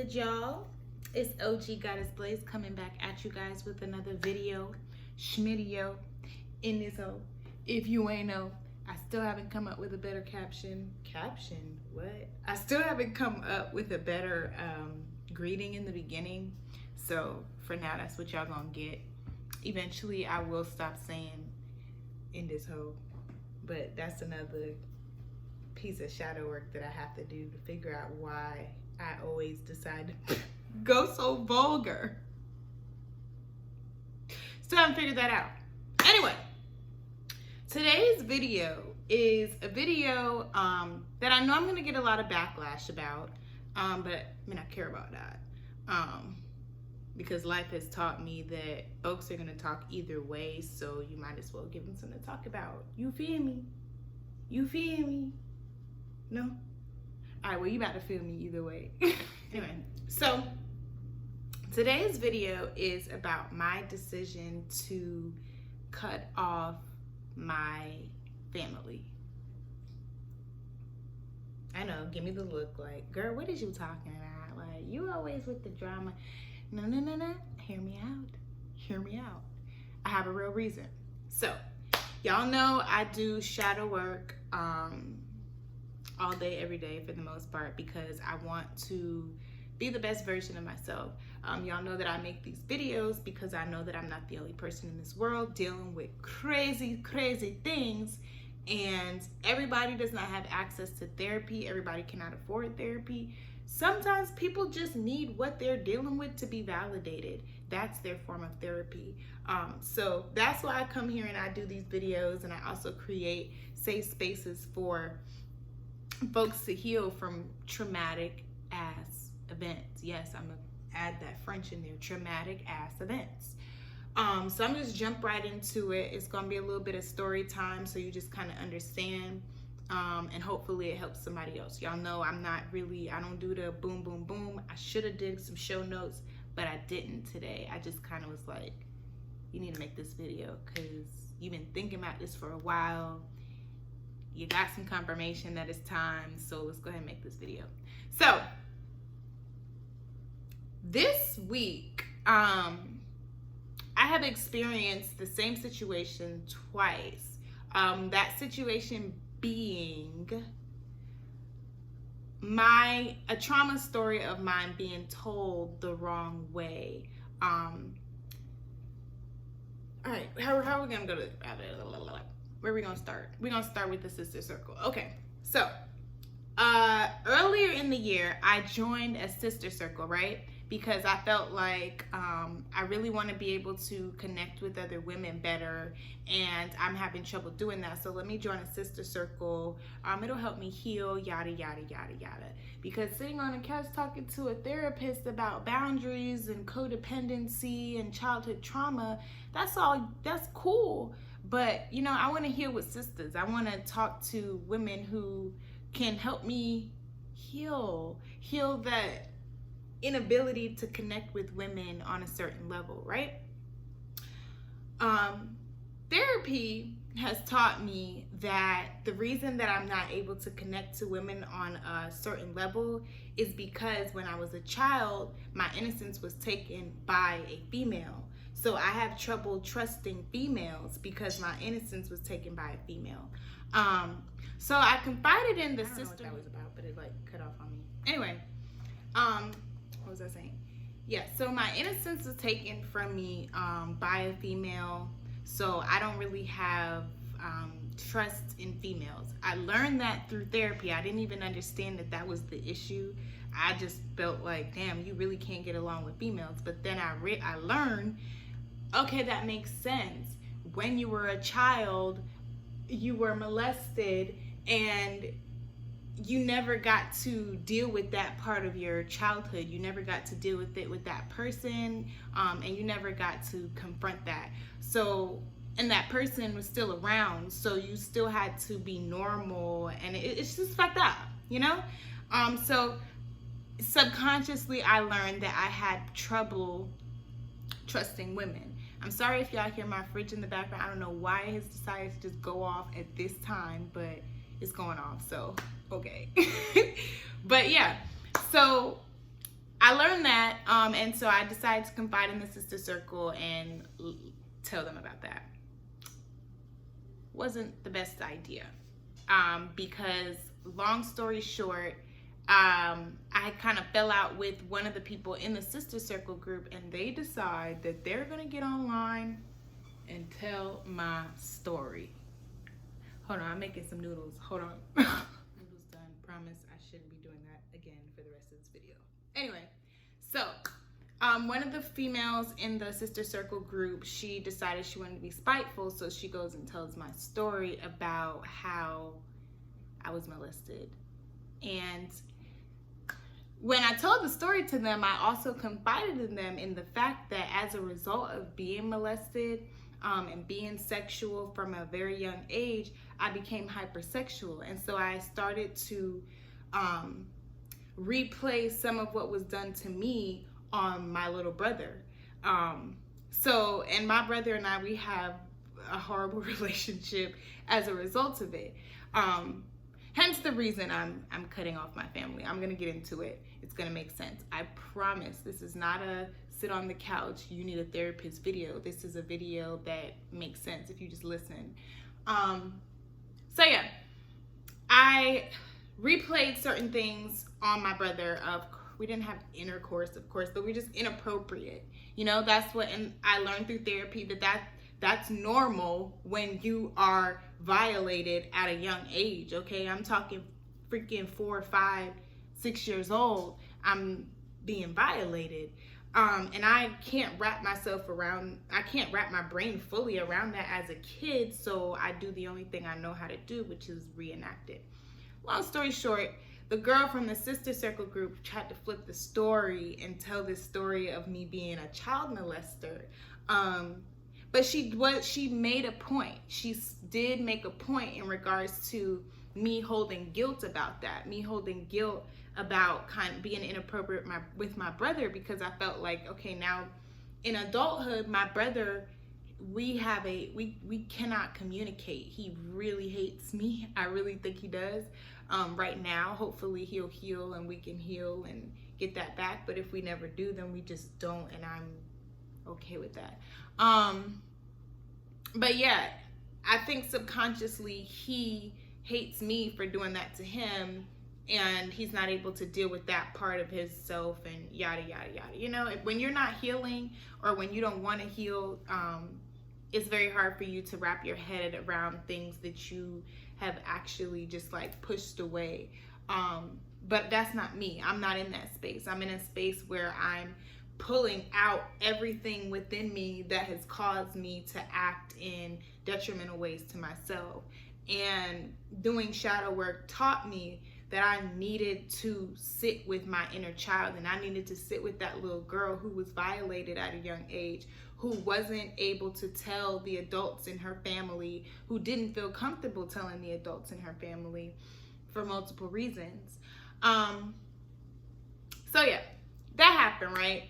good, y'all? It's OG Goddess Blaze coming back at you guys with another video, schmidio in this hole. If you ain't know, I still haven't come up with a better caption. Caption? What? I still haven't come up with a better greeting in the beginning. So for now, that's what y'all gonna get. Eventually, I will stop saying in this hole, but that's another piece of shadow work that I have to do to figure out why I always decide to go so vulgar. Still haven't figured that out. Anyway, today's video is a video that I know I'm gonna get a lot of backlash about, but I mean, I care about that because life has taught me that folks are gonna talk either way, so you might as well give them something to talk about. You feel me? You feel me? No? All right, well, you about to feel me either way. Anyway, so today's video is about my decision to cut off my family. I know, give me the look like, girl, what is you talking about? Like, you always with the drama. No, no, no, no. Hear me out. Hear me out. I have a real reason. So, y'all know I do shadow work all day, every day for the most part because I want to be the best version of myself. Y'all know that I make these videos because I know that I'm not the only person in this world dealing with crazy, crazy things, and everybody does not have access to therapy. Everybody cannot afford therapy. Sometimes people just need what they're dealing with to be validated. That's their form of therapy. So that's why I come here and I do these videos, and I also create safe spaces for folks to heal from traumatic ass events. Yes, I'm gonna add that French in there, traumatic ass events. So I'm just jump right into it. It's gonna be a little bit of story time so you just kind of understand, and hopefully it helps somebody else. Y'all know I don't do the boom, boom, boom. I should have did some show notes, but I didn't today. I just kind of was like, you need to make this video because you've been thinking about this for a while. You got some confirmation that it's time, so let's go ahead and make this video. So this week, I have experienced the same situation twice. That situation being a trauma story of mine being told the wrong way. All right, how are we gonna go to where are we gonna start? We're gonna start with the sister circle. Okay, so earlier in the year, I joined a sister circle, right? Because I felt like I really want to be able to connect with other women better, and I'm having trouble doing that. So let me join a sister circle. It'll help me heal, yada, yada, yada, yada. Because sitting on a couch talking to a therapist about boundaries and codependency and childhood trauma, that's cool. But, you know, I want to heal with sisters. I want to talk to women who can help me heal that inability to connect with women on a certain level, right? Therapy has taught me that the reason that I'm not able to connect to women on a certain level is because when I was a child, my innocence was taken by a female. So I have trouble trusting females because my innocence was taken by a female. So I confided in the sister. I don't know what that was about, but it like cut off on me. Anyway, what was I saying? Yeah, so my innocence was taken from me by a female. So I don't really have trust in females. I learned that through therapy. I didn't even understand that was the issue. I just felt like, damn, you really can't get along with females. But then I learned, okay, that makes sense. When you were a child, you were molested and you never got to deal with that part of your childhood. You never got to deal with it with that person, and you never got to confront that. So, and that person was still around, so you still had to be normal, and it's just fucked up, you know? So subconsciously, I learned that I had trouble trusting women. I'm sorry if y'all hear my fridge in the background. I don't know why it has decided to just go off at this time, but it's going off, so okay. But yeah, so I learned that, and so I decided to confide in the sister circle and tell them about that. Wasn't the best idea, because long story short, I kind of fell out with one of the people in the sister circle group, and they decide that they're gonna get online and tell my story. Hold on, I'm making some noodles. Hold on. Noodles done. Promise I shouldn't be doing that again for the rest of this video. Anyway, so one of the females in the sister circle group, she decided she wanted to be spiteful, so she goes and tells my story about how I was molested. And when I told the story to them, I also confided in them in the fact that as a result of being molested and being sexual from a very young age, I became hypersexual. And so I started to replay some of what was done to me on my little brother. And my brother and I, we have a horrible relationship as a result of it. Hence the reason I'm cutting off my family. I'm gonna get into it. It's gonna make sense. I promise this is not a sit on the couch, you need a therapist video. This is a video that makes sense if you just listen. So yeah, I replayed certain things on my brother. We didn't have intercourse, of course, but we're just inappropriate. You know, that's what, and I learned through therapy that's normal when you are violated at a young age, okay? I'm talking freaking 4, 5, 6 years old. I'm being violated. And I can't wrap my brain fully around that as a kid, so I do the only thing I know how to do, which is reenact it. Long story short, the girl from the sister circle group tried to flip the story and tell this story of me being a child molester. But she made a point. She did make a point in regards to me holding guilt about that. Me holding guilt about kind of being inappropriate with my brother, because I felt like, okay, now in adulthood, my brother, we cannot communicate. He really hates me. I really think he does. Right now, hopefully he'll heal and we can heal and get that back. But if we never do, then we just don't, and I'm okay with that. But yeah, I think subconsciously he hates me for doing that to him, and he's not able to deal with that part of his self and yada, yada, yada. You know, when you're not healing or when you don't want to heal, it's very hard for you to wrap your head around things that you have actually just like pushed away. But that's not me. I'm not in that space. I'm in a space where I'm pulling out everything within me that has caused me to act in detrimental ways to myself. And doing shadow work taught me that I needed to sit with my inner child, and I needed to sit with that little girl who was violated at a young age, who wasn't able to tell the adults in her family, who didn't feel comfortable telling the adults in her family for multiple reasons. So yeah, that happened, right?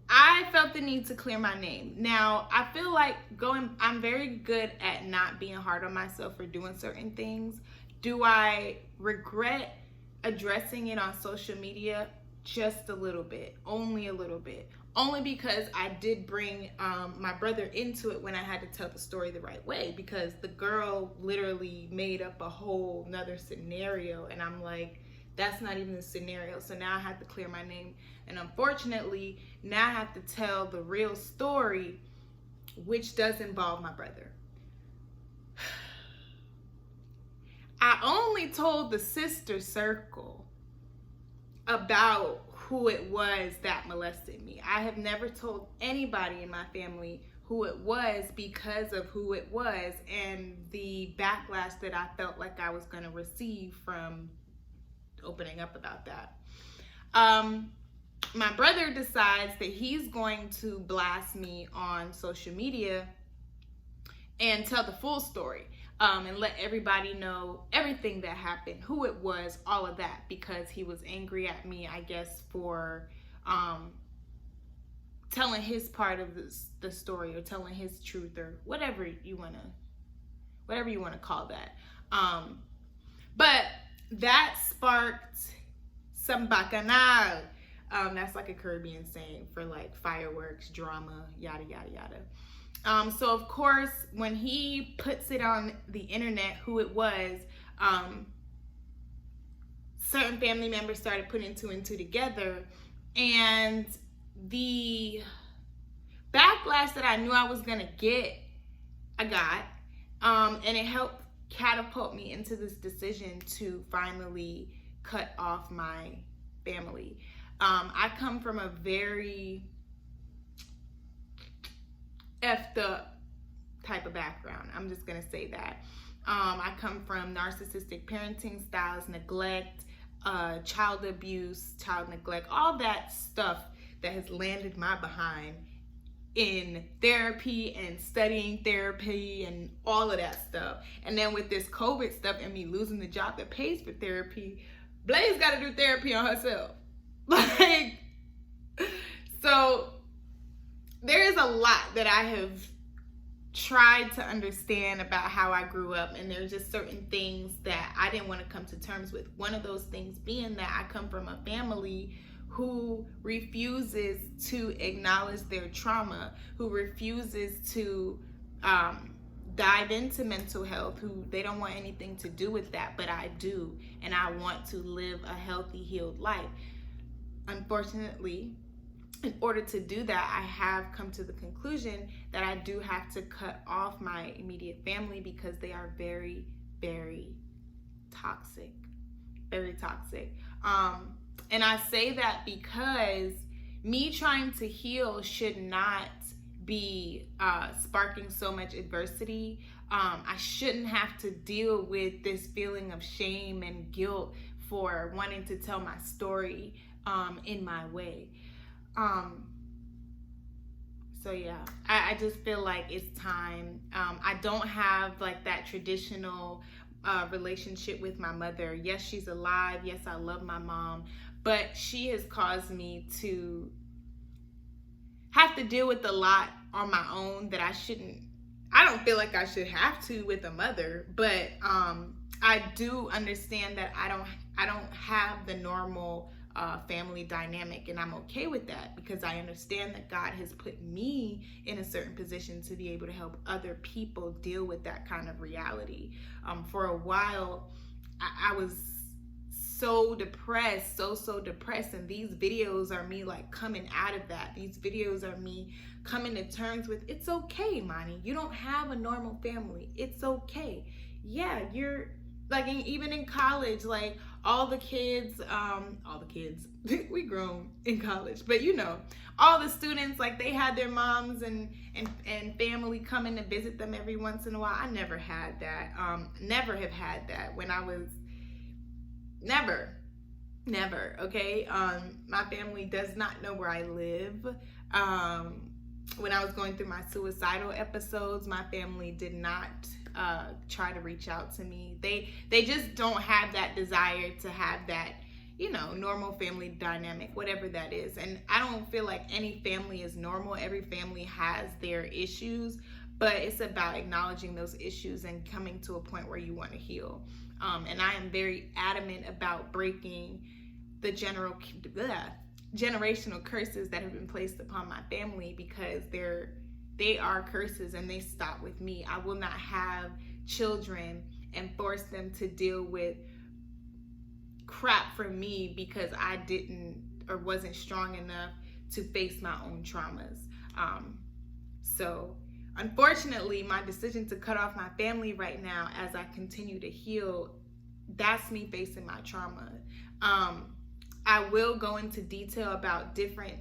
I felt the need to clear my name. Now, I feel like I'm very good at not being hard on myself for doing certain things. Do I regret addressing it on social media? Just a little bit, only a little bit. Only because I did bring my brother into it when I had to tell the story the right way, because the girl literally made up a whole nother scenario, and I'm like, that's not even the scenario. So now I have to clear my name. And unfortunately, now I have to tell the real story, which does involve my brother. I only told the sister circle about who it was that molested me. I have never told anybody in my family who it was, because of who it was and the backlash that I felt like I was going to receive from opening up about that. My brother decides that he's going to blast me on social media and tell the full story, and let everybody know everything that happened, who it was, all of that, because he was angry at me, I guess, for telling his part of the story, or telling his truth, or whatever you want to call that. But that sparked some bacchanal. That's like a Caribbean saying for like fireworks, drama, yada, yada, yada. So of course, when he puts it on the internet, who it was, certain family members started putting two and two together, and the backlash that I knew I was gonna get, I got, and it helped catapult me into this decision to finally cut off my family. I come from a very effed up type of background. I'm just gonna say that. I come from narcissistic parenting styles, neglect, child abuse, child neglect, all that stuff that has landed my behind in therapy and studying therapy and all of that stuff. And then with this COVID stuff and me losing the job that pays for therapy, Blaze got to do therapy on herself. Like, so there is a lot that I have tried to understand about how I grew up, and there's just certain things that I didn't want to come to terms with. One of those things being that I come from a family who refuses to acknowledge their trauma, who refuses to dive into mental health, who they don't want anything to do with that, but I do, and I want to live a healthy, healed life. Unfortunately, in order to do that, I have come to the conclusion that I do have to cut off my immediate family because they are very, very toxic. Very toxic. And I say that because me trying to heal should not be sparking so much adversity. I shouldn't have to deal with this feeling of shame and guilt for wanting to tell my story in my way. So yeah, I just feel like it's time. I don't have like that traditional relationship with my mother. Yes, she's alive. Yes, I love my mom, but she has caused me to have to deal with a lot on my own that I don't feel like I should have to with a mother, but I do understand that I don't have the normal family dynamic, and I'm okay with that because I understand that God has put me in a certain position to be able to help other people deal with that kind of reality. For a while, I was so depressed, so depressed, and these videos are me like coming out of that. These videos are me coming to terms with, it's okay, Mani, you don't have a normal family, it's okay. Yeah, you're like, even in college, like all the kids, we grown in college, but you know, all the students, like they had their moms and family coming to visit them every once in a while. I never had that. Never have had that when I was, never, okay? My family does not know where I live. When I was going through my suicidal episodes, my family did not try to reach out to me. They just don't have that desire to have that, you know, normal family dynamic, whatever that is. And I don't feel like any family is normal. Every family has their issues, but it's about acknowledging those issues and coming to a point where you want to heal. And I am very adamant about breaking the generational curses that have been placed upon my family, because they are curses and they stop with me. I will not have children and force them to deal with crap from me because I didn't or wasn't strong enough to face my own traumas. So unfortunately, my decision to cut off my family right now as I continue to heal, that's me facing my trauma. I will go into detail about different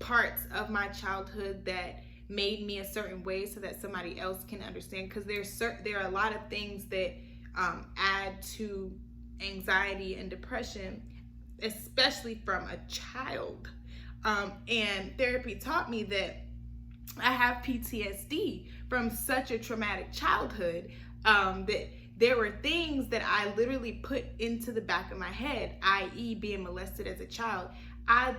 parts of my childhood that made me a certain way so that somebody else can understand, because there are a lot of things that add to anxiety and depression, especially from a child. And therapy taught me that I have PTSD from such a traumatic childhood, that there were things that I literally put into the back of my head, i.e. being molested as a child. I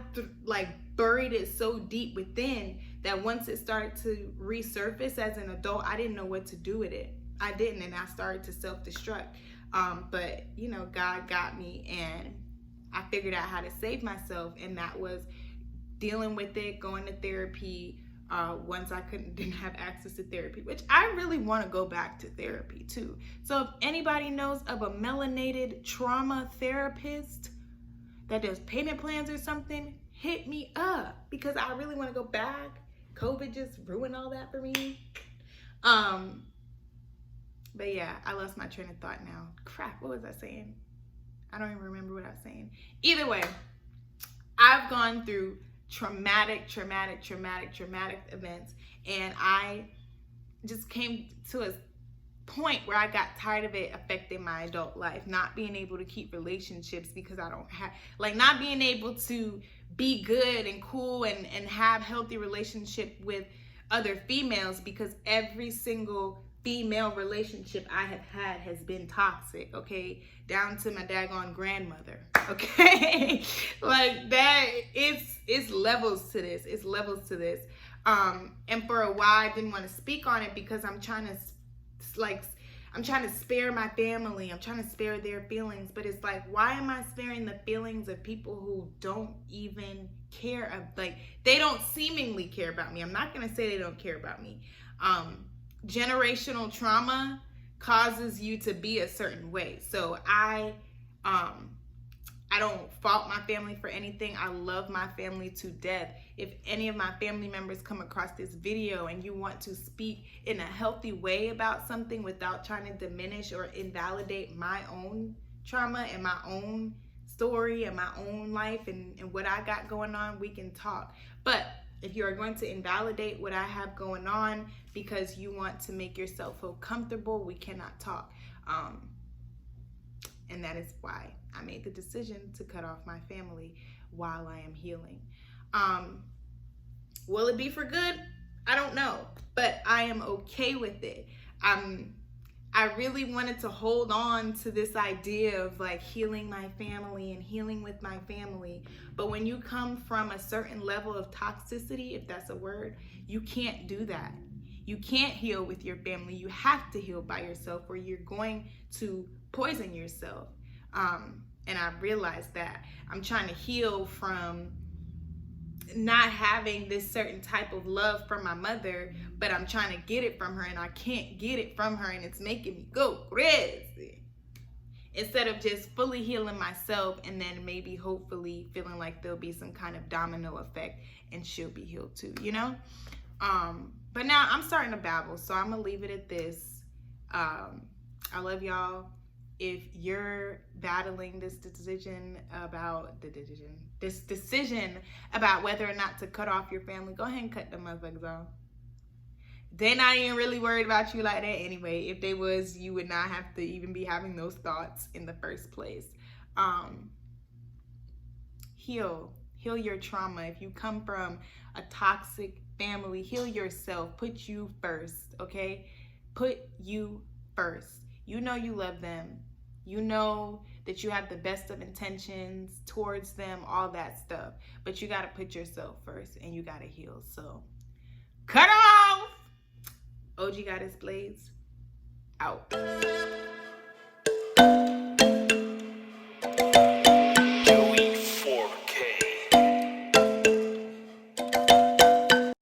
buried it so deep within that once it started to resurface as an adult, I didn't know what to do with it. I didn't, and I started to self-destruct. But you know, God got me, and I figured out how to save myself, and that was dealing with it, going to therapy. Once I didn't have access to therapy, which I really want to go back to therapy too. So if anybody knows of a melanated trauma therapist that does payment plans or something, hit me up, because I really want to go back. COVID just ruined all that for me. But yeah, I lost my train of thought now. Crap, what was I saying? I don't even remember what I was saying. Either way, I've gone through traumatic events, and I just came to a point where I got tired of it affecting my adult life, not being able to keep relationships because I don't have, like, not being able to be good and cool and have healthy relationship with other females, because every single female relationship I have had has been toxic, okay? Down to my daggone grandmother, okay? Like that, it's levels to this. It's levels to this. And for a while I didn't want to speak on it because I'm trying to spare my family. I'm trying to spare their feelings, but it's like, why am I sparing the feelings of people who don't even care? They don't seemingly care about me. I'm not going to say they don't care about me. Generational trauma causes you to be a certain way. So I don't fault my family for anything. I love my family to death. If any of my family members come across this video and you want to speak in a healthy way about something without trying to diminish or invalidate my own trauma and my own story and my own life and what I got going on, we can talk. But if you are going to invalidate what I have going on because you want to make yourself feel comfortable, we cannot talk. And that is why I made the decision to cut off my family while I am healing. Will it be for good? I don't know, but I am okay with it. I really wanted to hold on to this idea of like healing my family and healing with my family. But when you come from a certain level of toxicity, if that's a word, you can't do that. You can't heal with your family. You have to heal by yourself, or you're going to poison yourself. And I realized that I'm trying to heal from not having this certain type of love from my mother, but I'm trying to get it from her and I can't get it from her, and it's making me go crazy. Instead of just fully healing myself and then maybe hopefully feeling like there'll be some kind of domino effect and she'll be healed too, you know? But now I'm starting to babble, so I'm gonna leave it at this. I love y'all. If you're battling this decision about whether or not to cut off your family, go ahead and cut them motherfuckers off. They're not even really worried about you like that anyway. If they was, you would not have to even be having those thoughts in the first place. Heal your trauma. If you come from a toxic family, heal yourself. Put you first, okay? Put you first. You know you love them. You know that you have the best of intentions towards them, all that stuff. But you got to put yourself first and you got to heal. So, cut off! OG Goddess Blades, out.